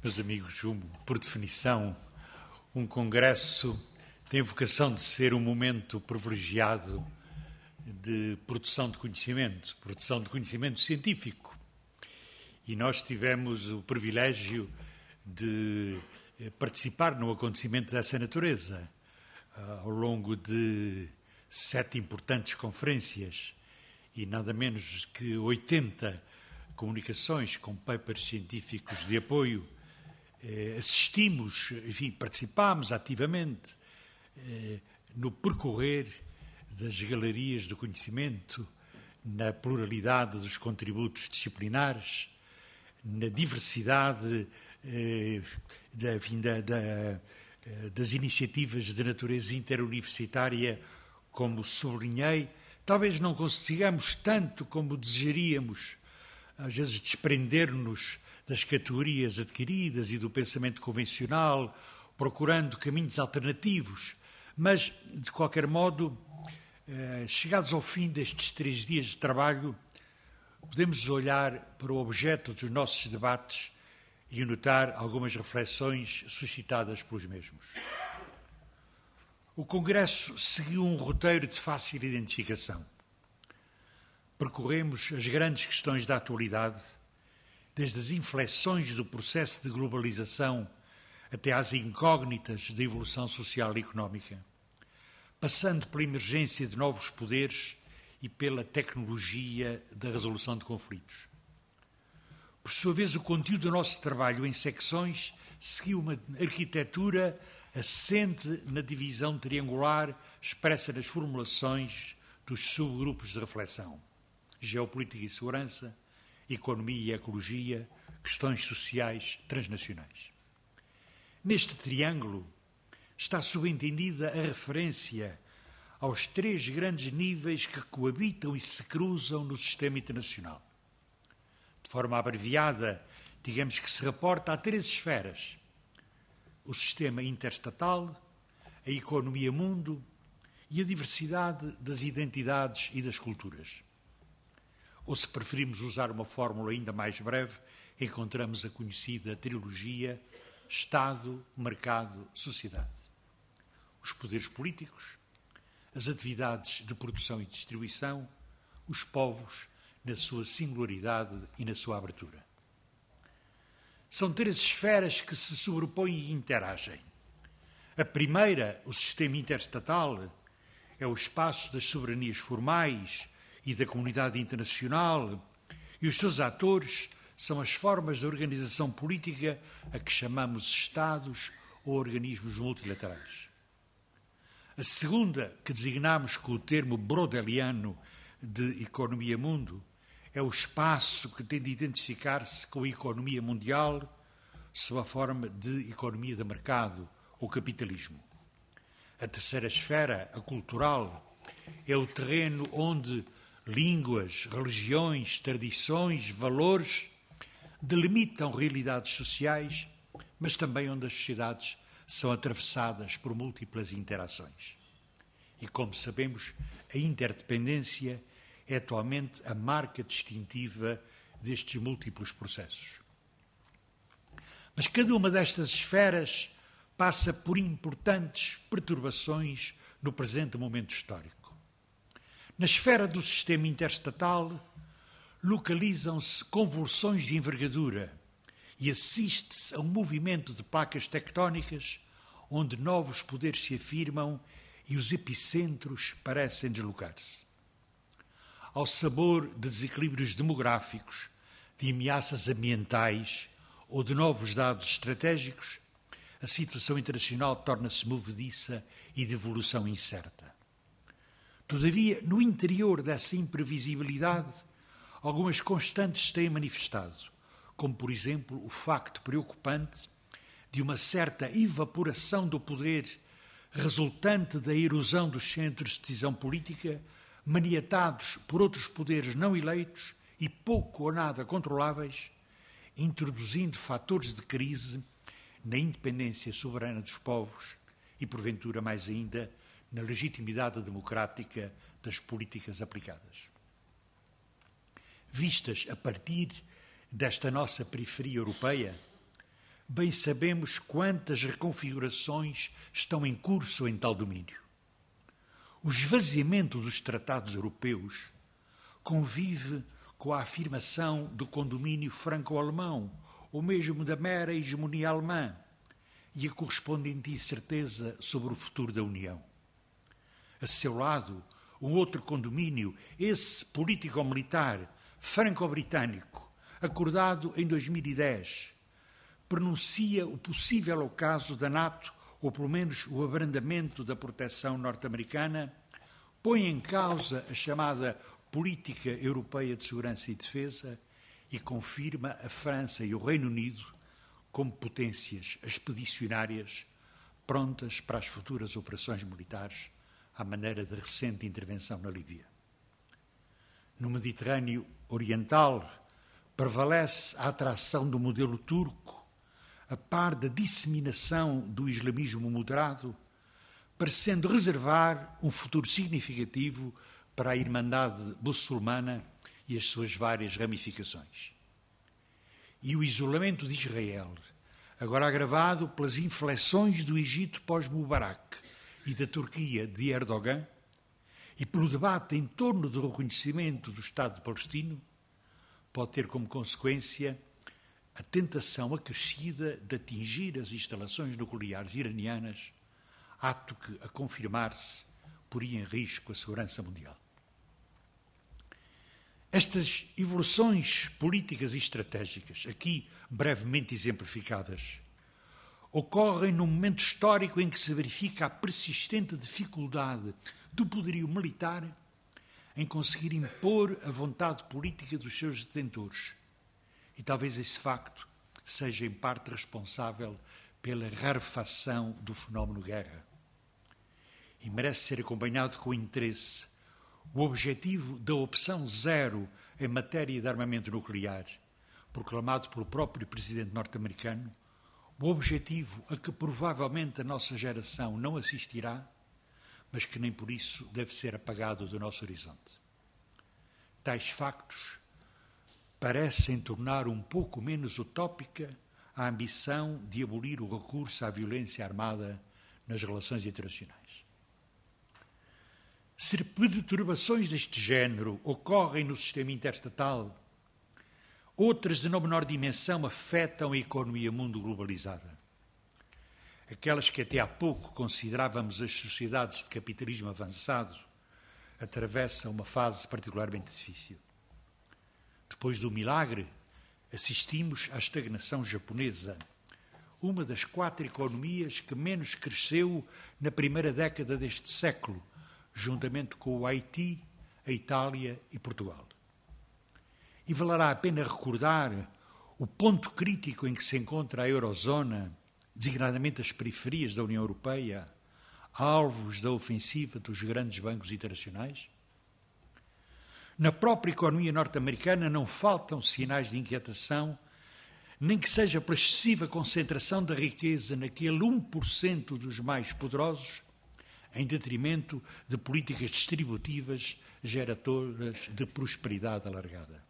Meus amigos, por definição, um congresso tem a vocação de ser um momento privilegiado de produção de conhecimento científico. E nós tivemos o privilégio de participar num acontecimento dessa natureza, ao longo de 7 importantes conferências e nada menos que 80 comunicações com papers científicos de apoio. Assistimos, enfim, participámos ativamente no percorrer das galerias do conhecimento, na pluralidade dos contributos disciplinares, na diversidade das iniciativas de natureza interuniversitária, como sublinhei. Talvez não consigamos tanto como desejaríamos, às vezes, desprender-nos das categorias adquiridas e do pensamento convencional, procurando caminhos alternativos. Mas, de qualquer modo, chegados ao fim destes 3 dias de trabalho, podemos olhar para o objeto dos nossos debates e notar algumas reflexões suscitadas pelos mesmos. O Congresso seguiu um roteiro de fácil identificação. Percorremos as grandes questões da atualidade, desde as inflexões do processo de globalização até às incógnitas da evolução social e económica, passando pela emergência de novos poderes e pela tecnologia da resolução de conflitos. Por sua vez, o conteúdo do nosso trabalho em secções seguiu uma arquitetura assente na divisão triangular expressa nas formulações dos subgrupos de reflexão: geopolítica e segurança, economia e ecologia, questões sociais transnacionais. Neste triângulo está subentendida a referência aos 3 grandes níveis que coabitam e se cruzam no sistema internacional. De forma abreviada, digamos que se reporta a 3 esferas: o sistema interestatal, a economia-mundo e a diversidade das identidades e das culturas. Ou, se preferimos usar uma fórmula ainda mais breve, encontramos a conhecida trilogia Estado, Mercado, Sociedade. Os poderes políticos, as atividades de produção e distribuição, os povos na sua singularidade e na sua abertura. São 3 esferas que se sobrepõem e interagem. A primeira, o sistema interestatal, é o espaço das soberanias formais e da comunidade internacional, e os seus atores são as formas de organização política a que chamamos Estados ou organismos multilaterais. A segunda, que designamos com o termo brodeliano de economia-mundo, é o espaço que tem de identificar-se com a economia mundial sob a forma de economia de mercado ou capitalismo. A terceira esfera, a cultural, é o terreno onde línguas, religiões, tradições, valores delimitam realidades sociais, mas também onde as sociedades são atravessadas por múltiplas interações. E, como sabemos, a interdependência é atualmente a marca distintiva destes múltiplos processos. Mas cada uma destas esferas passa por importantes perturbações no presente momento histórico. Na esfera do sistema interestatal, localizam-se convulsões de envergadura e assiste-se a um movimento de placas tectónicas onde novos poderes se afirmam e os epicentros parecem deslocar-se. Ao sabor de desequilíbrios demográficos, de ameaças ambientais ou de novos dados estratégicos, a situação internacional torna-se movediça e de evolução incerta. Todavia, no interior dessa imprevisibilidade, algumas constantes se têm manifestado, como, por exemplo, o facto preocupante de uma certa evaporação do poder resultante da erosão dos centros de decisão política, maniatados por outros poderes não eleitos e pouco ou nada controláveis, introduzindo fatores de crise na independência soberana dos povos e, porventura, mais ainda, na legitimidade democrática das políticas aplicadas. Vistas a partir desta nossa periferia europeia, bem sabemos quantas reconfigurações estão em curso em tal domínio. O esvaziamento dos tratados europeus convive com a afirmação do condomínio franco-alemão, ou mesmo da mera hegemonia alemã, e a correspondente incerteza sobre o futuro da União. A seu lado, um outro condomínio, esse político-militar franco-britânico, acordado em 2010, pronuncia o possível ocaso da NATO, ou pelo menos o abrandamento da proteção norte-americana, põe em causa a chamada Política Europeia de Segurança e Defesa e confirma a França e o Reino Unido como potências expedicionárias prontas para as futuras operações militares, à maneira da recente intervenção na Líbia. No Mediterrâneo Oriental, prevalece a atração do modelo turco, a par da disseminação do islamismo moderado, parecendo reservar um futuro significativo para a Irmandade muçulmana e as suas várias ramificações. E o isolamento de Israel, agora agravado pelas inflexões do Egito pós-Mubarak e da Turquia de Erdogan, e pelo debate em torno do reconhecimento do Estado palestino, pode ter como consequência a tentação acrescida de atingir as instalações nucleares iranianas, ato que, a confirmar-se, poria em risco a segurança mundial. Estas evoluções políticas e estratégicas, aqui brevemente exemplificadas, ocorrem num momento histórico em que se verifica a persistente dificuldade do poderio militar em conseguir impor a vontade política dos seus detentores. E talvez esse facto seja em parte responsável pela rarefação do fenómeno guerra. E merece ser acompanhado com interesse o objetivo da opção zero em matéria de armamento nuclear, proclamado pelo próprio presidente norte-americano, o objetivo a que provavelmente a nossa geração não assistirá, mas que nem por isso deve ser apagado do nosso horizonte. Tais factos parecem tornar um pouco menos utópica a ambição de abolir o recurso à violência armada nas relações internacionais. Se perturbações deste género ocorrem no sistema interestatal, outras de não menor dimensão afetam a economia mundo globalizada. Aquelas que até há pouco considerávamos as sociedades de capitalismo avançado atravessam uma fase particularmente difícil. Depois do milagre, assistimos à estagnação japonesa, uma das 4 economias que menos cresceu na primeira década deste século, juntamente com o Haiti, a Itália e Portugal. E valerá a pena recordar o ponto crítico em que se encontra a eurozona, designadamente as periferias da União Europeia, alvos da ofensiva dos grandes bancos internacionais? Na própria economia norte-americana não faltam sinais de inquietação, nem que seja pela excessiva concentração da riqueza naquele 1% dos mais poderosos, em detrimento de políticas distributivas geradoras de prosperidade alargada.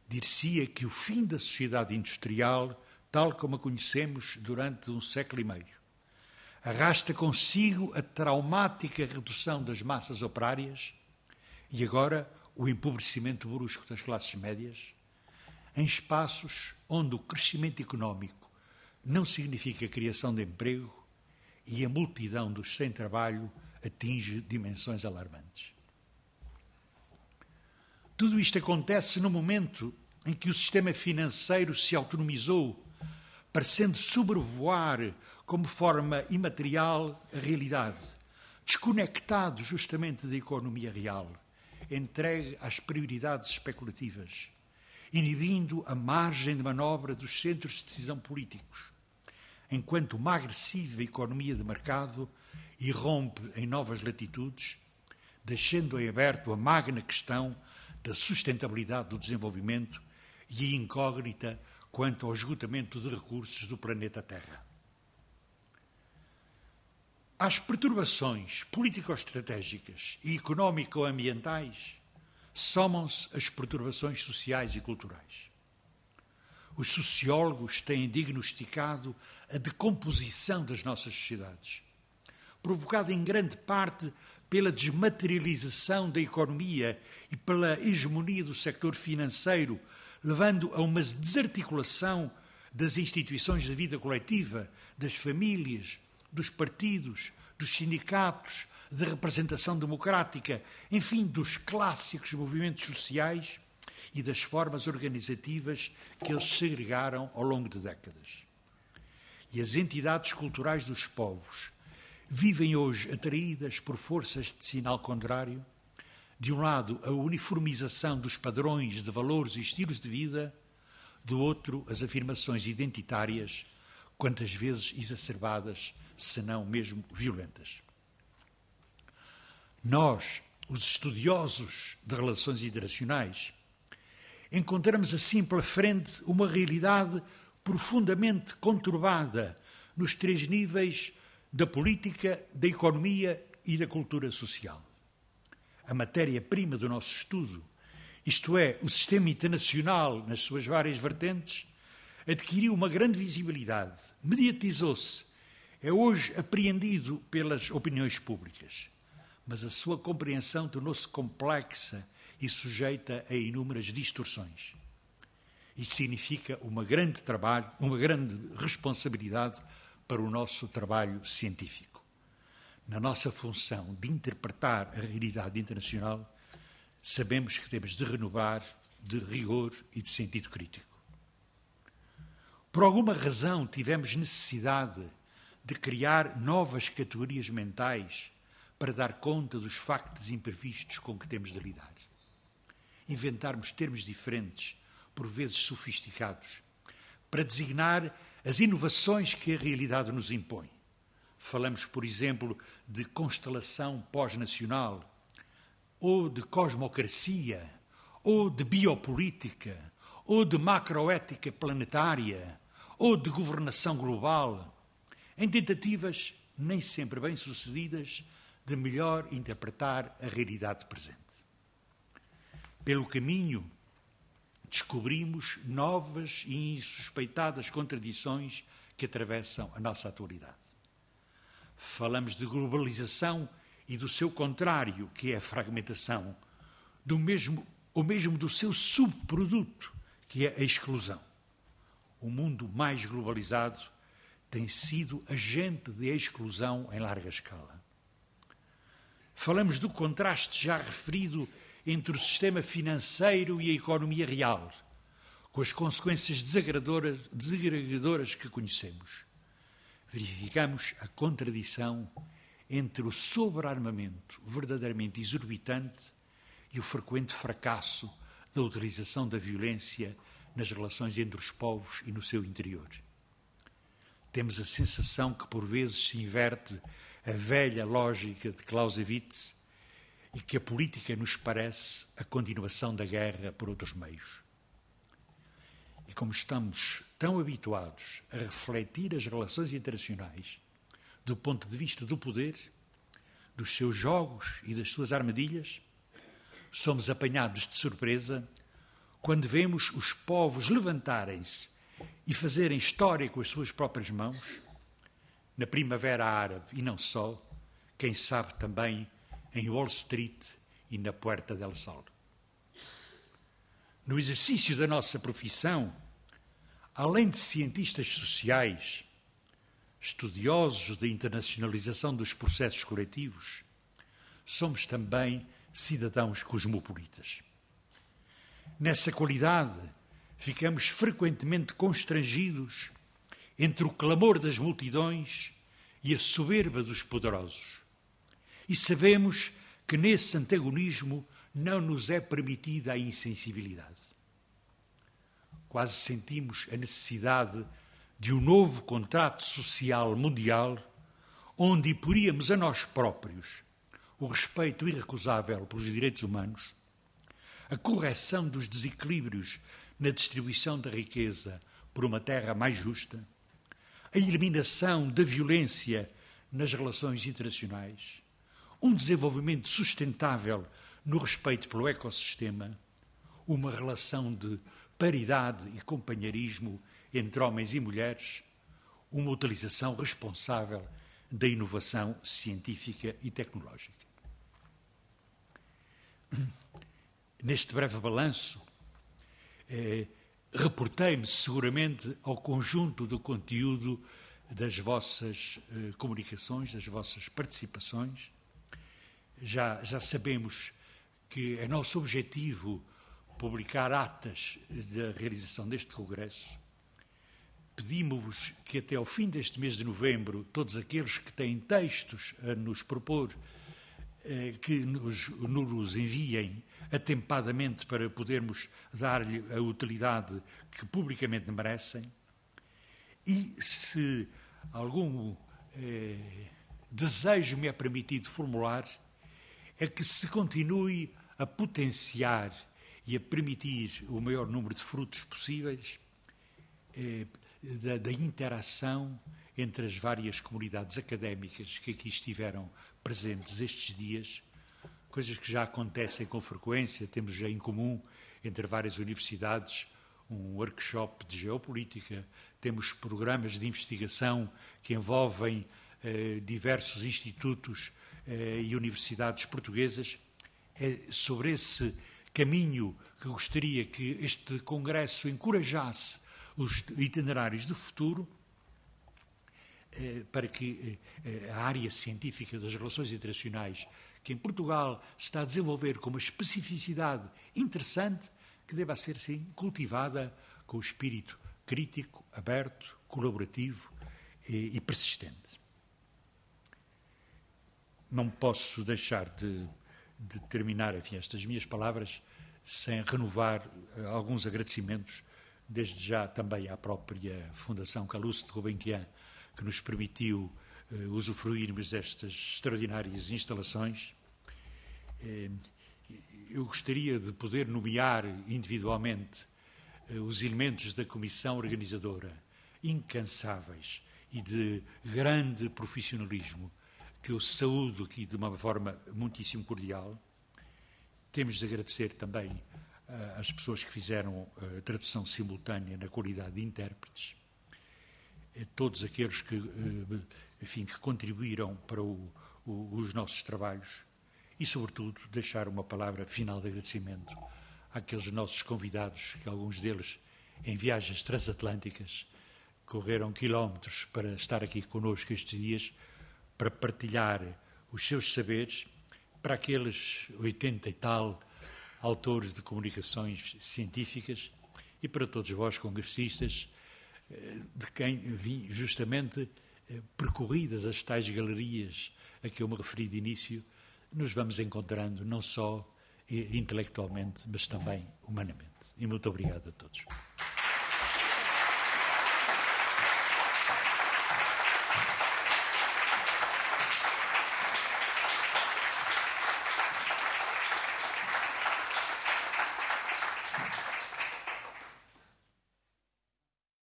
Dir-se-ia que o fim da sociedade industrial, tal como a conhecemos durante um século e meio, arrasta consigo a traumática redução das massas operárias e agora o empobrecimento brusco das classes médias, em espaços onde o crescimento económico não significa criação de emprego e a multidão dos sem trabalho atinge dimensões alarmantes. Tudo isto acontece no momento em que o sistema financeiro se autonomizou, parecendo sobrevoar como forma imaterial a realidade, desconectado justamente da economia real, entregue às prioridades especulativas, inibindo a margem de manobra dos centros de decisão políticos, enquanto uma agressiva economia de mercado irrompe em novas latitudes, deixando em aberto a magna questão da sustentabilidade do desenvolvimento e a incógnita quanto ao esgotamento de recursos do planeta Terra. Às perturbações político-estratégicas e económico-ambientais somam-se as perturbações sociais e culturais. os sociólogos têm diagnosticado a decomposição das nossas sociedades, provocada em grande parte pela desmaterialização da economia e pela hegemonia do sector financeiro, levando a uma desarticulação das instituições da vida coletiva, das famílias, dos partidos, dos sindicatos, da representação democrática, enfim, dos clássicos movimentos sociais e das formas organizativas que eles segregaram ao longo de décadas. E as entidades culturais dos povos vivem hoje atraídas por forças de sinal contrário, de um lado a uniformização dos padrões de valores e estilos de vida, do outro as afirmações identitárias, quantas vezes exacerbadas, se não mesmo violentas. Nós, os estudiosos de relações internacionais, encontramos assim pela frente uma realidade profundamente conturbada nos três níveis da política, da economia e da cultura social. A matéria-prima do nosso estudo, isto é, o sistema internacional nas suas várias vertentes, adquiriu uma grande visibilidade, mediatizou-se, é hoje apreendido pelas opiniões públicas, mas a sua compreensão tornou-se complexa e sujeita a inúmeras distorções. Isto significa uma grande trabalho, uma grande responsabilidade para o nosso trabalho científico. Na nossa função de interpretar a realidade internacional, sabemos que temos de renovar de rigor e de sentido crítico. Por alguma razão tivemos necessidade de criar novas categorias mentais para dar conta dos factos imprevistos com que temos de lidar. Inventarmos termos diferentes, por vezes sofisticados, para designar as inovações que a realidade nos impõe. Falamos, por exemplo, de constelação pós-nacional, ou de cosmocracia, ou de biopolítica, ou de macroética planetária, ou de governação global, em tentativas, nem sempre bem-sucedidas, de melhor interpretar a realidade presente. Pelo caminho, descobrimos novas e insuspeitadas contradições que atravessam a nossa atualidade. Falamos de globalização e do seu contrário, que é a fragmentação, ou mesmo do seu subproduto, que é a exclusão. O mundo mais globalizado tem sido agente de exclusão em larga escala. Falamos do contraste já referido entre o sistema financeiro e a economia real, com as consequências desagradadoras que conhecemos. Verificamos a contradição entre o sobrearmamento verdadeiramente exorbitante e o frequente fracasso da utilização da violência nas relações entre os povos e no seu interior. Temos a sensação que por vezes se inverte a velha lógica de Clausewitz e que a política nos parece a continuação da guerra por outros meios. E como estamos tão habituados a refletir as relações internacionais do ponto de vista do poder, dos seus jogos e das suas armadilhas, somos apanhados de surpresa quando vemos os povos levantarem-se e fazerem história com as suas próprias mãos, na Primavera Árabe e não só, quem sabe também em Wall Street e na Puerta del Sol. No exercício da nossa profissão, além de cientistas sociais, estudiosos da internacionalização dos processos coletivos, somos também cidadãos cosmopolitas. Nessa qualidade, ficamos frequentemente constrangidos entre o clamor das multidões e a soberba dos poderosos. E sabemos que nesse antagonismo não nos é permitida a insensibilidade. Quase sentimos a necessidade de um novo contrato social mundial onde imporíamos a nós próprios o respeito irrecusável pelos direitos humanos, a correção dos desequilíbrios na distribuição da riqueza por uma terra mais justa, a eliminação da violência nas relações internacionais, um desenvolvimento sustentável no respeito pelo ecossistema, uma relação de paridade e companheirismo entre homens e mulheres, uma utilização responsável da inovação científica e tecnológica. Neste breve balanço, reportei-me seguramente ao conjunto do conteúdo das vossas comunicações, das vossas participações. Já sabemos que é nosso objetivo publicar atas da realização deste congresso. Pedimos-vos que até ao fim deste mês de novembro, todos aqueles que têm textos a nos propor, que nos enviem atempadamente para podermos dar-lhe a utilidade que publicamente merecem. E se algum desejo me é permitido formular, é que se continue a potenciar e a permitir o maior número de frutos possíveis da interação entre as várias comunidades académicas que aqui estiveram presentes estes dias, coisas que já acontecem com frequência. Temos já em comum, entre várias universidades, um workshop de geopolítica, temos programas de investigação que envolvem diversos institutos e universidades portuguesas. É sobre esse caminho que gostaria que este congresso encorajasse os itinerários do futuro, para que a área científica das relações internacionais, que em Portugal se está a desenvolver com uma especificidade interessante, que deva ser, sim, cultivada com o espírito crítico, aberto, colaborativo e persistente. Não posso deixar de terminar, enfim, estas minhas palavras sem renovar alguns agradecimentos, desde já também à própria Fundação Calouste de Gulbenkian, que nos permitiu usufruirmos destas extraordinárias instalações. Eu gostaria de poder nomear individualmente os elementos da comissão organizadora, incansáveis e de grande profissionalismo, que eu saúdo aqui de uma forma muitíssimo cordial. Temos de agradecer também às pessoas que fizeram a tradução simultânea na qualidade de intérpretes, todos aqueles que, enfim, que contribuíram para os nossos trabalhos e, sobretudo, deixar uma palavra final de agradecimento àqueles nossos convidados, que alguns deles, em viagens transatlânticas, correram quilómetros para estar aqui connosco estes dias, para partilhar os seus saberes para aqueles 80 e tal autores de comunicações científicas e para todos vós, congressistas, de quem vim justamente percorridas as tais galerias a que eu me referi de início, nos vamos encontrando não só intelectualmente, mas também humanamente. E muito obrigado a todos.